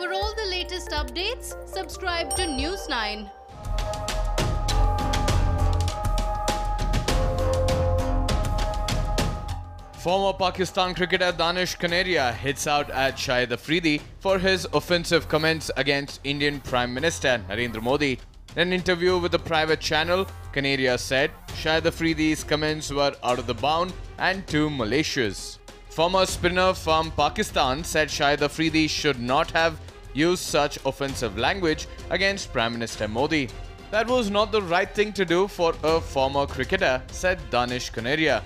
For all the latest updates, subscribe to News 9. Former Pakistan cricketer Danish Kaneria hits out at Shahid Afridi for his offensive comments against Indian Prime Minister Narendra Modi. In an interview with a private channel, Kaneria said Shahid Afridi's comments were out of the bound and too malicious. Former spinner from Pakistan said Shahid Afridi should not have used such offensive language against Prime Minister Modi. That was not the right thing to do for a former cricketer, said Danish Kaneria.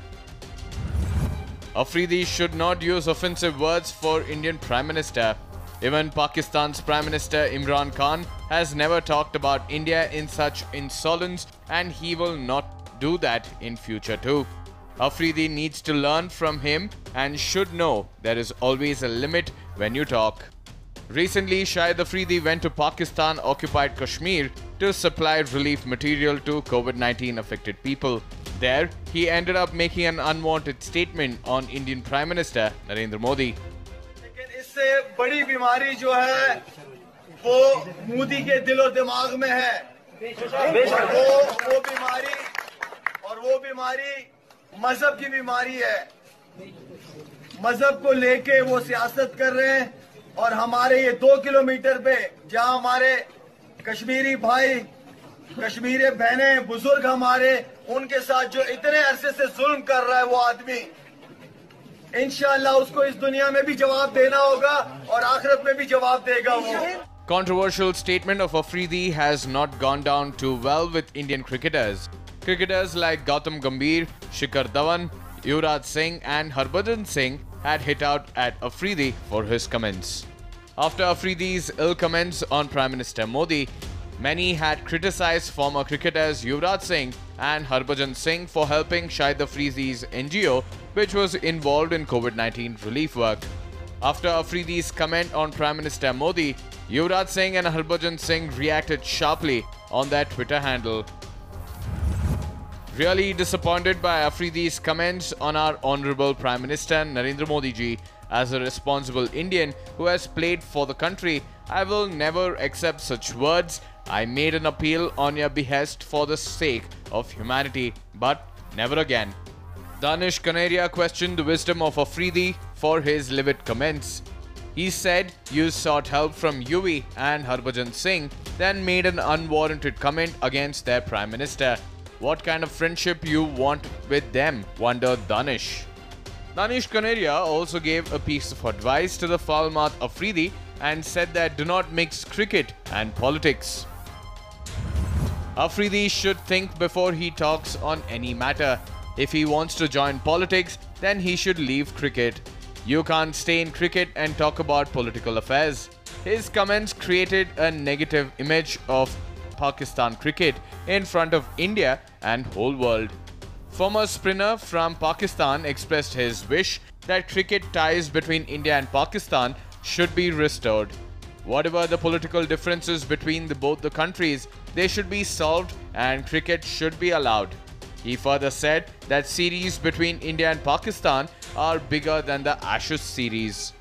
Afridi should not use offensive words for Indian Prime Minister. Even Pakistan's Prime Minister Imran Khan has never talked about India in such insolence, and he will not do that in future too. Afridi needs to learn from him and should know there is always a limit when you talk. Recently, Shahid Afridi went to Pakistan-occupied Kashmir to supply relief material to COVID-19 affected people. There, he ended up making an unwanted statement on Indian Prime Minister Narendra Modi. लेकिन इससे बड़ी बीमारी जो है वो मोदी के दिलो दिमाग में है और वो बीमारी मजहब की बीमारी है। मजहब को लेके वो सियासत कर रहे हैं और हमारे ये 2 किलोमीटर पे जहां हमारे कश्मीरी भाई, कश्मीरी बहनें, बुजुर्ग हमारे, उनके साथ जो इतने अरसे से जुल्म कर रहा है वो आदमी, इंशाअल्लाह उसको इस दुनिया में भी जवाब देना होगा और आखिरत में भी जवाब देगा वो। Controversial statement of Afridi has not gone down too well with Indian cricketers. Cricketers like Gautam Gambhir, Shikhar Dhawan, Yuvraj Singh and Harbhajan Singh had hit out at Afridi for his comments. After Afridi's ill comments on Prime Minister Modi, many had criticized former cricketers Yuvraj Singh and Harbhajan Singh for helping Shahid Afridi's NGO, which was involved in COVID-19 relief work. After Afridi's comment on Prime Minister Modi, Yuvraj Singh and Harbhajan Singh reacted sharply on their Twitter handle. Really disappointed by Afridi's comments on our Honorable Prime Minister Narendra Modi ji. As a responsible Indian who has played for the country, I will never accept such words. I made an appeal on your behest for the sake of humanity, but never again. Danish Kaneria questioned the wisdom of Afridi for his livid comments. He said you sought help from UV and Harbhajan Singh, then made an unwarranted comment against their Prime Minister. What kind of friendship you want with them, wondered Danish. Danish Kaneria also gave a piece of advice to the foul-mouthed Afridi and said that do not mix cricket and politics. Afridi should think before he talks on any matter. If he wants to join politics, then he should leave cricket. You can't stay in cricket and talk about political affairs. His comments created a negative image of Pakistan cricket in front of India and whole world. Former spinner from Pakistan expressed his wish that cricket ties between India and Pakistan should be restored. Whatever the political differences between both the countries, they should be solved and cricket should be allowed. He further said that series between India and Pakistan are bigger than the Ashes series.